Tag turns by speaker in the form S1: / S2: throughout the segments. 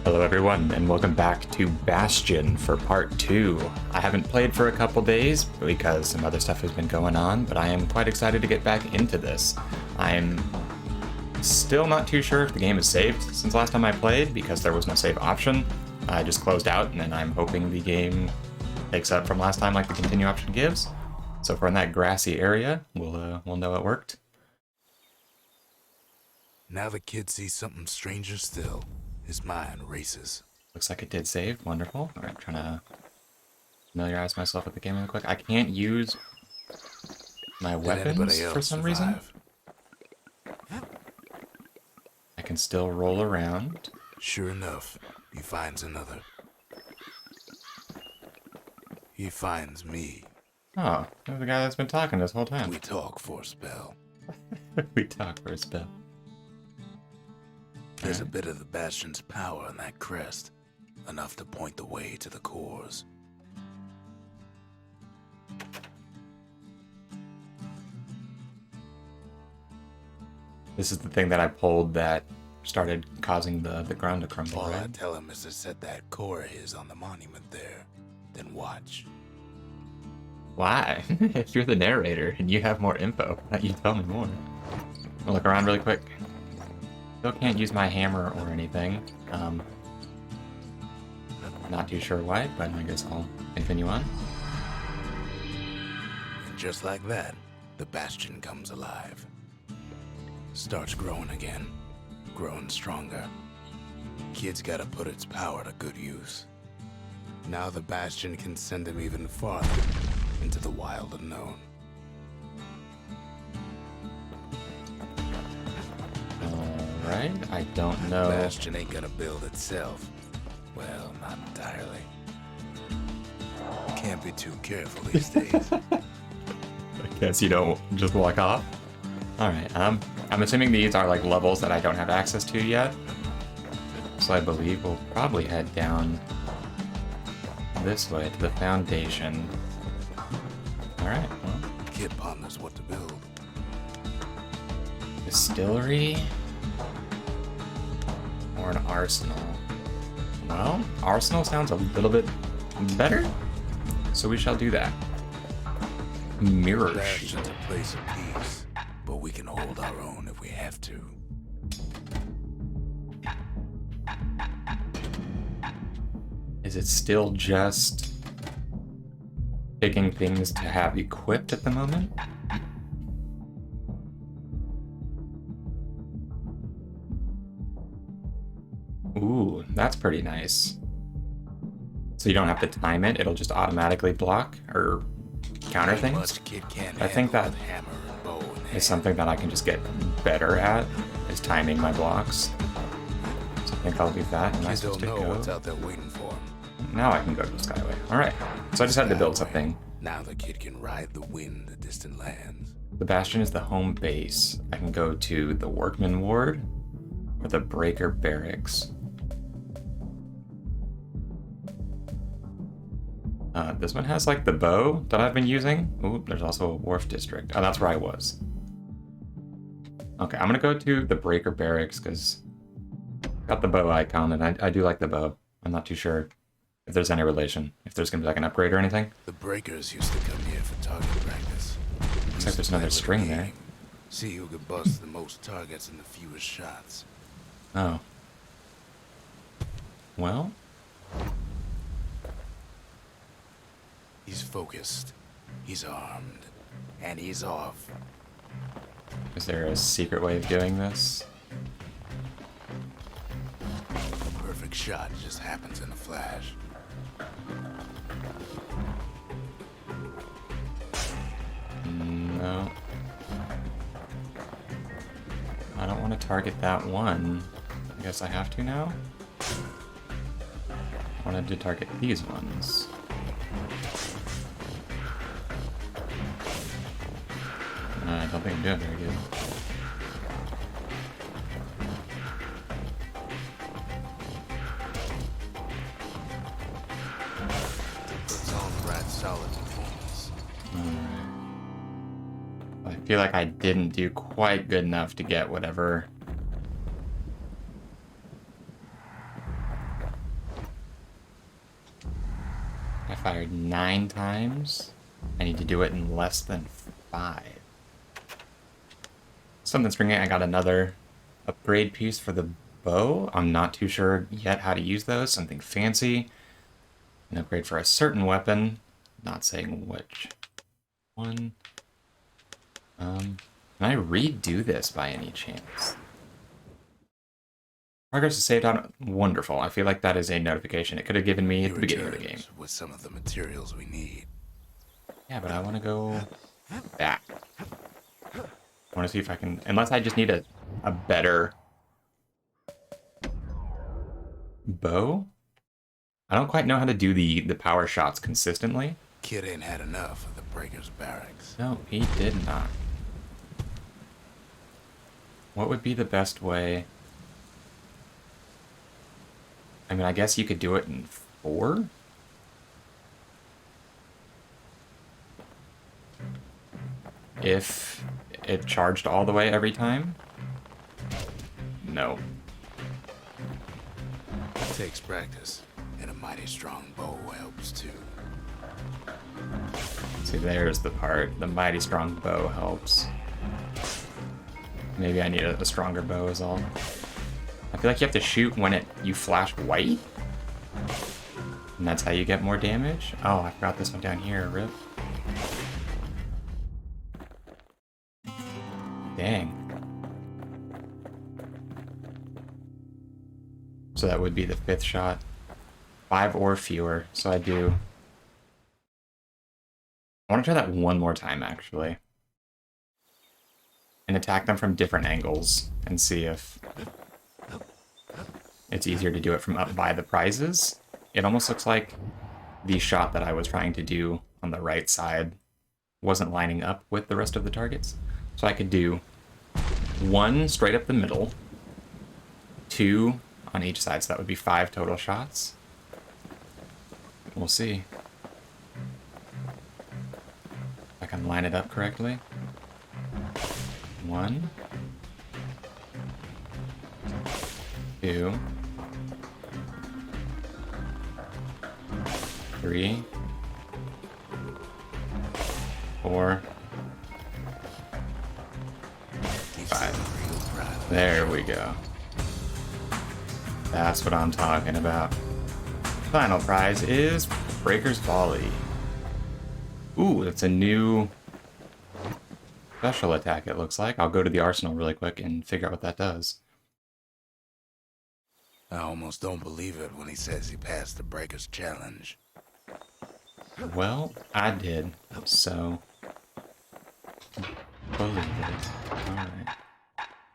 S1: Hello everyone, and welcome back to Bastion for part 2. I haven't played for a couple days because some other stuff has been going on, but I am quite excited to get back into this. I'm still not too sure if the game is saved since last time I played because there was no save option. I just closed out, and then I'm hoping the game takes up from last time like the continue option gives. So if we're in that grassy area, we'll know it worked.
S2: Now the kid sees something stranger still. His mind races.
S1: Looks like it did save. Wonderful. Alright, I'm trying to familiarize myself with the game real quick. I can't use my weapons for some reason. I can still roll around.
S2: Sure enough, he finds another. He finds me.
S1: Oh, there's the guy that's been talking this whole time.
S2: We talk for a spell.
S1: We talk for a spell.
S2: There's a bit of the Bastion's power in that crest. Enough to point the way to the cores.
S1: This is the thing that I pulled that started causing the ground to crumble,
S2: All
S1: right?
S2: I tell him is to set that core of his on the monument there. Then watch.
S1: Why? If you're the narrator and you have more info, why don't you tell me more? I'll look around really quick. Still can't use my hammer or anything. Not too sure why, but I guess I'll continue on.
S2: And just like that, the Bastion comes alive. Starts growing again. Growing stronger. Kid's gotta put its power to good use. Now the Bastion can send him even farther into the wild unknown.
S1: Alright, I don't know.
S2: Bastion ain't gonna build itself. Well, not entirely. Can't be too careful these days.
S1: I guess you don't just walk off. Alright, I'm assuming these are like levels that I don't have access to yet. So I believe we'll probably head down this way to the foundation. Alright, well.
S2: Kid ponders what to build.
S1: Distillery or an arsenal? Well, arsenal sounds a little bit better, so we shall do that. Mirror sheet.
S2: Bastion's a place of peace, but we can hold our own if we have to.
S1: Is it still just picking things to have equipped at the moment? Ooh, that's pretty nice. So you don't have to time it, it'll just automatically block or counter things. I think that is something that I can just get better at, is timing my blocks. So I think I'll do that. Am I supposed to go?
S2: What's out there waiting for him.
S1: Now I can go to the Skyway. Alright, so I just had to build something.
S2: Now the kid can ride the wind to distant lands.
S1: The Bastion is the home base. I can go to the Workmen Ward or the Barracks. This one has like the bow that I've been using. Ooh, there's also a wharf district. Oh, that's where I was. Okay, I'm gonna go to the Barracks because got the bow icon and I do like the bow. I'm not too sure if there's any relation, if there's gonna be like an upgrade or anything.
S2: The breakers used to come here for target practice.
S1: Looks like there's another string there.
S2: See who could bust the most targets in the fewest shots.
S1: Oh. Well.
S2: He's focused, he's armed, and he's off.
S1: Is there a secret way of doing this?
S2: The perfect shot just happens in a flash.
S1: No. I don't want to target that one. I guess I have to now? I wanted to target these ones. I don't think I'm doing very good.
S2: It's all right, solid performance.
S1: I feel like I didn't do quite good enough to get whatever fired 9 times. I need to do it in less than 5. Something's ringing. I got another upgrade piece for the bow. I'm not too sure yet how to use those. Something fancy. An upgrade for a certain weapon. Not saying which one. Can I redo this by any chance? Progress is saved on. Wonderful. I feel like that is a notification it could have given me at the beginning of the game.
S2: With some of the materials we need.
S1: Yeah, but I want to go back. I want to see if I can. Unless I just need a better bow. I don't quite know how to do the power shots consistently.
S2: Kid ain't had enough of the Breakers Barracks.
S1: No, he did not. What would be the best way? I mean, I guess you could do it in 4? If it charged all the way every time? No.
S2: It takes practice, and a mighty strong bow helps too.
S1: See, there's the part. The mighty strong bow helps. Maybe I need a stronger bow is all. I feel like you have to shoot when you flash white. And that's how you get more damage. Oh, I forgot this one down here, rip. Dang. So that would be the 5th shot. 5 or fewer, so I do. I want to try that one more time, actually. And attack them from different angles and see if it's easier to do it from up by the prizes. It almost looks like the shot that I was trying to do on the right side wasn't lining up with the rest of the targets. So I could do 1 straight up the middle, 2 on each side, so that would be 5 total shots. We'll see if I can line it up correctly. 1, 2, 3, 4, 5. There we go. That's what I'm talking about. Final prize is Breaker's Volley. Ooh, it's a new special attack, it looks like. I'll go to the arsenal really quick and figure out what that does.
S2: I almost don't believe it when he says he passed the Breakers challenge.
S1: Well, I did, so believe it. Alright.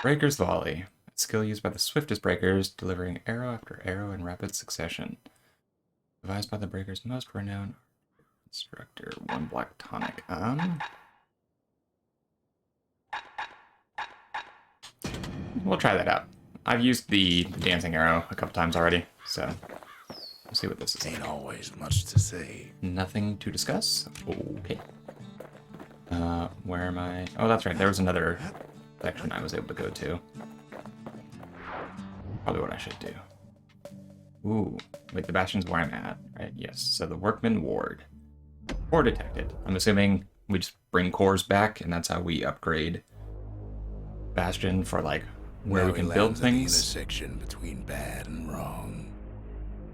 S1: Breaker's Volley. A skill used by the swiftest breakers, delivering arrow after arrow in rapid succession. Devised by the Breakers' most renowned instructor, 1 black tonic. We'll try that out. I've used the dancing arrow a couple times already, so we'll see what this is.
S2: Ain't always much to say.
S1: Nothing to discuss? Okay. Where am I? Oh, that's right. There was another section I was able to go to. Probably what I should do. Ooh. Wait, the Bastion's where I'm at, right? Yes. So the Workmen Ward. Core detected. I'm assuming we just bring cores back, and that's how we upgrade Bastion for, like, where we can build things.
S2: The intersection between bad and wrong.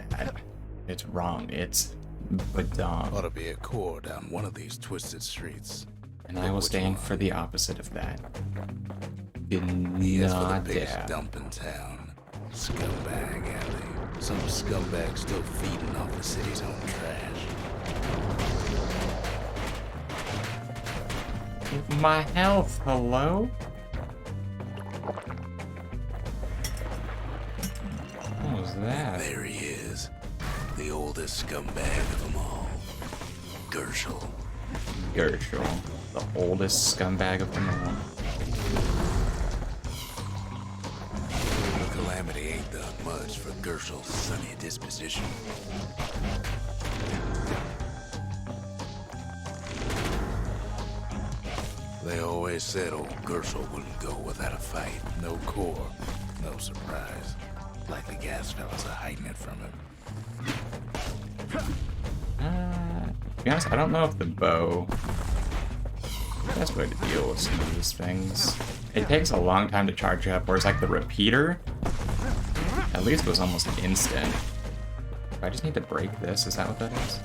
S1: Bad. It's wrong. It's badong.
S2: Ought to be a core down one of these twisted streets.
S1: And I will stand for the opposite of that.
S2: He is for the
S1: Not
S2: biggest
S1: dab.
S2: dump in town. Scumbag alley. Some scumbag still feeding off the city's own trash.
S1: My health, hello? What was that?
S2: There he is. The oldest scumbag of them all. Gershel.
S1: Gershel, the oldest scumbag of them all.
S2: The calamity ain't done much for Gershel's sunny disposition. They always said old Gershel wouldn't go without a fight. No core, no surprise. Like the gas fellas are hiding it from him.
S1: be honest, I don't know if the bow is the best way to deal with some of these things. It takes a long time to charge up, whereas like the repeater, at least was almost instant. I just need to break this, is that what that is?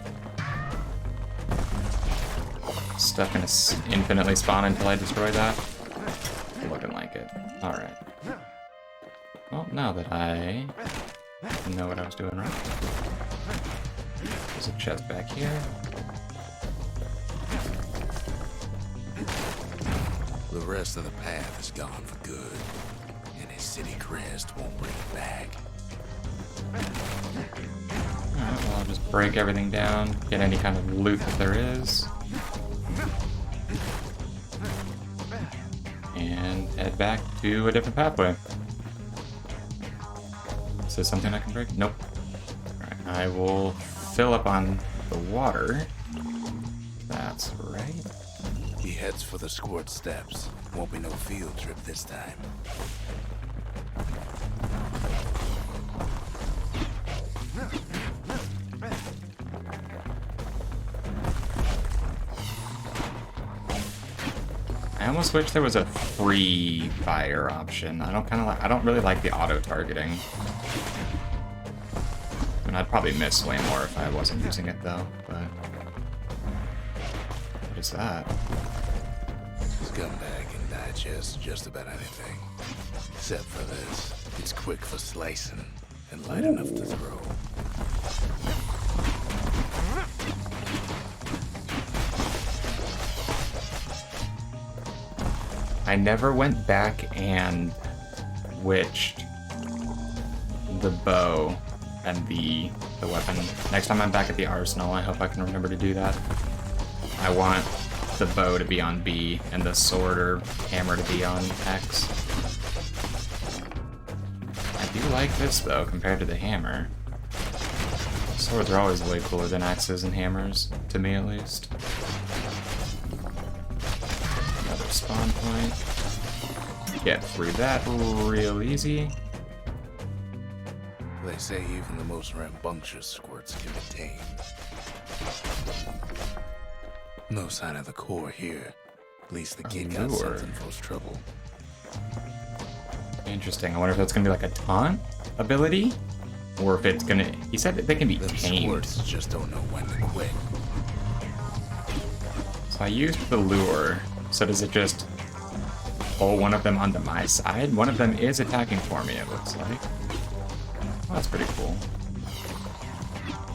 S1: Stuff gonna infinitely spawn until I destroy that? Looking like it. Alright. Well, now that I know what I was doing right. There's a chest back here.
S2: The rest of the path is gone for good, and his city crest won't bring it back.
S1: Alright, well I'll just break everything down, get any kind of loot that there is. And head back to a different pathway. Is this something I can break? Nope. Alright, I will fill up on the water. That's right.
S2: He heads for the squirt steps. Won't be no field trip this time.
S1: I almost wish there was a free fire option. I don't really like the auto targeting. And I'd probably miss way more if I wasn't using it though, but what is that?
S2: Scumbag can digest just about anything. Except for this. It's quick for slicing and light enough to throw.
S1: I never went back and witched the bow and the weapon. Next time I'm back at the arsenal, I hope I can remember to do that. I want the bow to be on B and the sword or hammer to be on X. I do like this though, compared to the hammer. Swords are always way cooler than axes and hammers, to me at least. Another spawn point. Get through that real easy.
S2: They say even the most rambunctious squirts can be tamed. No sign of the core here. At least the kid got something for his trouble.
S1: Interesting. I wonder if that's gonna be like a taunt ability? Or if it's gonna... He said that they can be tamed.
S2: Squirts just don't know when to quit.
S1: So I used the lure. So does it just pull one of them onto my side? One of them is attacking for me, it looks like. Oh, that's pretty cool.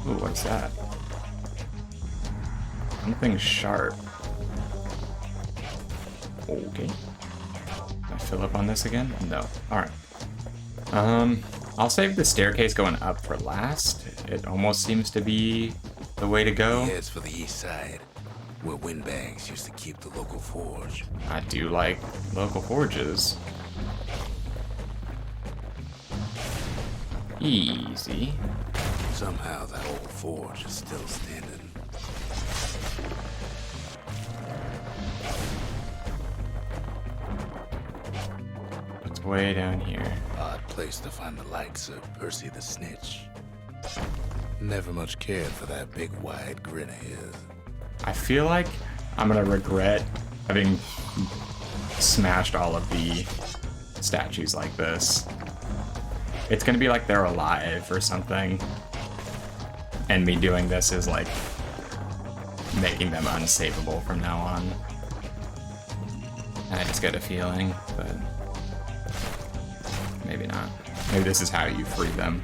S1: Ooh, what's that? Something sharp. Okay. Can I fill up on this again? No. Alright. I'll save the staircase going up for last. It almost seems to be the way to go.
S2: He heads for the east side, where windbags used to keep the local forge.
S1: I do like local forges. Easy.
S2: Somehow that old forge is still standing.
S1: It's way down here.
S2: Odd place to find the likes of Percy the Snitch. Never much cared for that big wide grin of his.
S1: I feel like I'm gonna regret having smashed all of the statues like this. It's gonna be like they're alive or something. And me doing this is like making them unsavable from now on. And I just get a feeling, but maybe not. Maybe this is how you free them.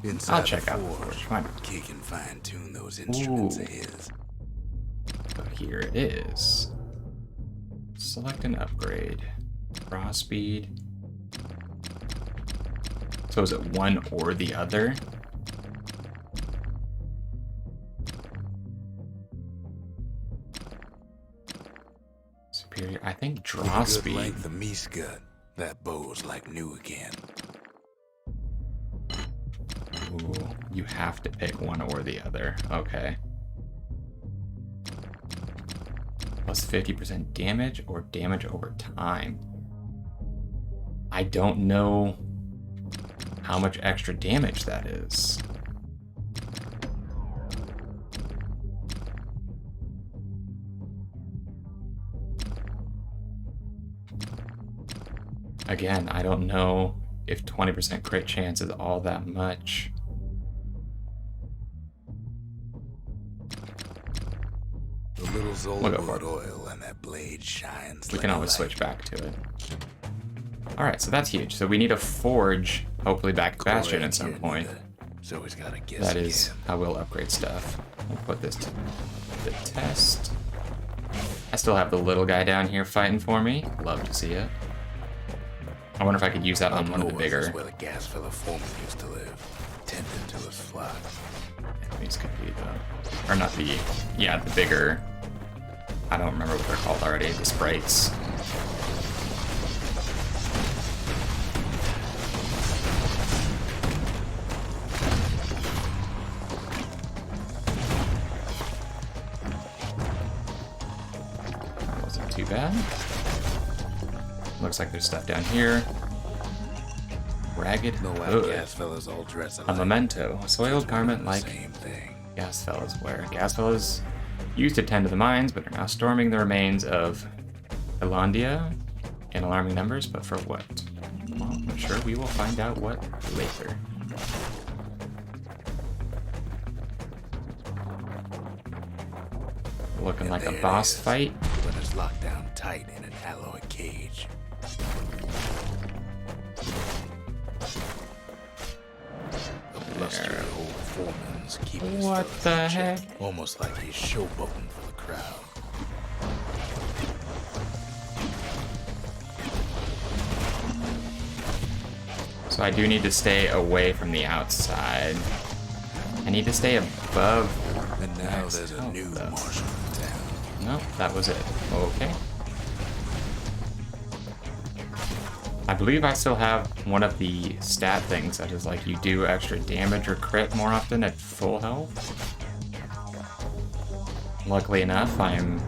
S2: Inside
S1: I'll check out the
S2: forge.
S1: forge. Why not?
S2: He can fine-tune those instruments of his.
S1: So here it is. Select an upgrade. Draw speed. So is it one or the other? Superior. I think draw
S2: Good
S1: speed.
S2: like the meat gut. That bow's like new again.
S1: Ooh, you have to pick one or the other. Okay. Plus 50% damage or damage over time. I don't know how much extra damage that is. Again, I don't know if 20% crit chance is all that much.
S2: The little
S1: We'll go for
S2: Zolwood
S1: it.
S2: oil and that blade shines.
S1: We
S2: like
S1: can
S2: a
S1: always
S2: light.
S1: switch back to it. Alright, so that's huge. So we need a forge, hopefully back to Bastion
S2: Cora
S1: at some
S2: ain't
S1: point.
S2: here neither, so he's gotta guess
S1: That is
S2: again.
S1: how we'll upgrade stuff. We'll put this to the test. I still have the little guy down here fighting for me. Love to see it. I wonder if I could use that on
S2: Up
S1: one of the
S2: north
S1: bigger
S2: is where the gas fella foreman used to live, tending to his flock.
S1: enemies. Could be the, or not the, yeah, the bigger. I don't remember what they're called already. The sprites. That wasn't too bad. Looks like there's stuff down here. Ragged
S2: No way
S1: hood.
S2: gas fellas all dress
S1: A
S2: alike.
S1: memento. A soiled garment like
S2: Same thing.
S1: gas fellas wear. Gas fellas used to tend to the mines, but are now storming the remains of Elandia in alarming numbers. But for what? Well, I'm sure we will find out what later. Looking like a
S2: There it
S1: boss
S2: is.
S1: fight.
S2: But it's locked down tight in an alloy cage. The blustery
S1: There.
S2: old foreman's keeping his
S1: What
S2: fellas
S1: the
S2: in check,
S1: heck?
S2: almost like he's showboating for the crowd.
S1: So I do need to stay away from the outside. I need to stay above.
S2: And now
S1: Max
S2: there's a
S1: health,
S2: new
S1: though.
S2: marshal in town.
S1: No, that was it. Okay. I believe I still have one of the stat things that is like you do extra damage or crit more often at full health. Luckily enough, I'm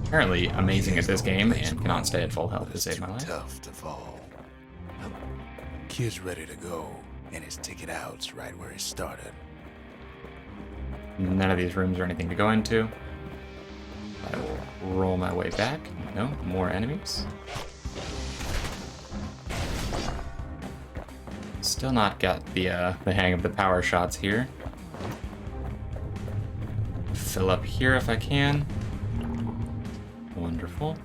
S1: apparently amazing at this game and cannot stay at full health to
S2: It's
S1: save
S2: too
S1: my life.
S2: tough to fall. Kid's ready to go, and his ticket out's right where he started.
S1: None of these rooms are anything to go into. I will roll my way back. No, more enemies. Still not got the hang of the power shots here. Fill up here if I can. Wonderful.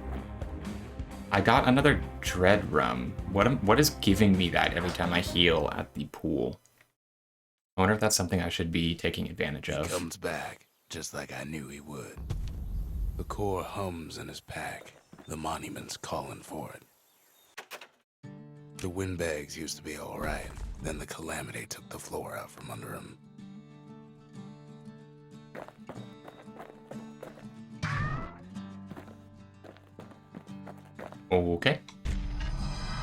S1: I got another dread rum. What is giving me that every time I heal at the pool? I wonder if that's something I should be taking advantage
S2: He
S1: of.
S2: comes back, just like I knew he would. The core hums in his pack. The monument's calling for it. The windbags used to be alright. Then the calamity took the floor out from under him.
S1: Okay.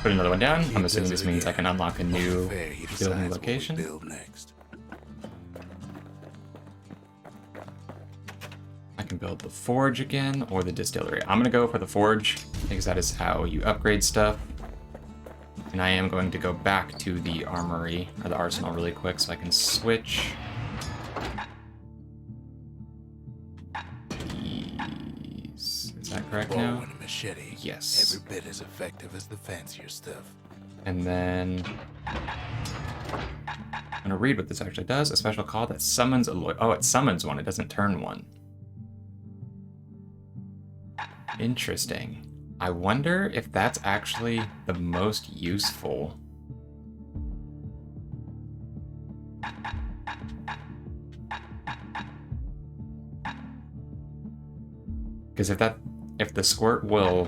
S1: Put another one down. I'm
S2: He
S1: assuming
S2: does
S1: this
S2: it
S1: means I
S2: again.
S1: can unlock a
S2: On
S1: new
S2: the fair, he
S1: building
S2: decides what we
S1: location.
S2: build next.
S1: I can build the forge again or the distillery. I'm gonna go for the forge because that is how you upgrade stuff. And I am going to go back to the armory or the arsenal really quick so I can switch. These. Is that correct
S2: Bow
S1: now?
S2: and a machete.
S1: Yes.
S2: Every bit as effective as the fancier stuff.
S1: And then I'm gonna read what this actually does. A special call that summons a oh, it summons one. It doesn't turn one. Interesting. I wonder if that's actually the most useful. Because if the squirt will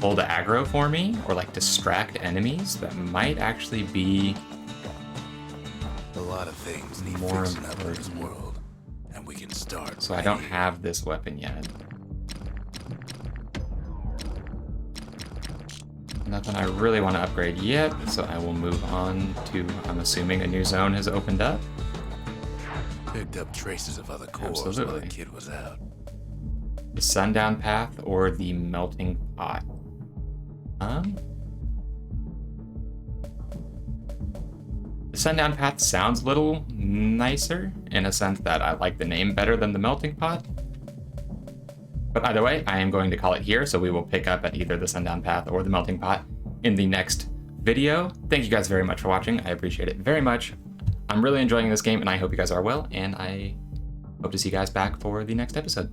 S1: hold aggro for me or like distract enemies, that might actually be
S2: A lot of things need
S1: more
S2: fixing up in this
S1: important.
S2: world, and we can start.
S1: So I
S2: right
S1: don't
S2: here.
S1: have this weapon yet. Nothing I really want to upgrade yet, so I will move on to, I'm assuming a new zone has opened up.
S2: Picked up traces of other cores while
S1: Absolutely.
S2: the kid was out.
S1: The Sundown Path or the Melting Pot. The Sundown Path sounds a little nicer in a sense that I like the name better than the Melting Pot. But either way, I am going to call it here, so we will pick up at either the Sundown Path or the Melting Pot in the next video. Thank you guys very much for watching. I appreciate it very much. I'm really enjoying this game, and I hope you guys are well, and I hope to see you guys back for the next episode.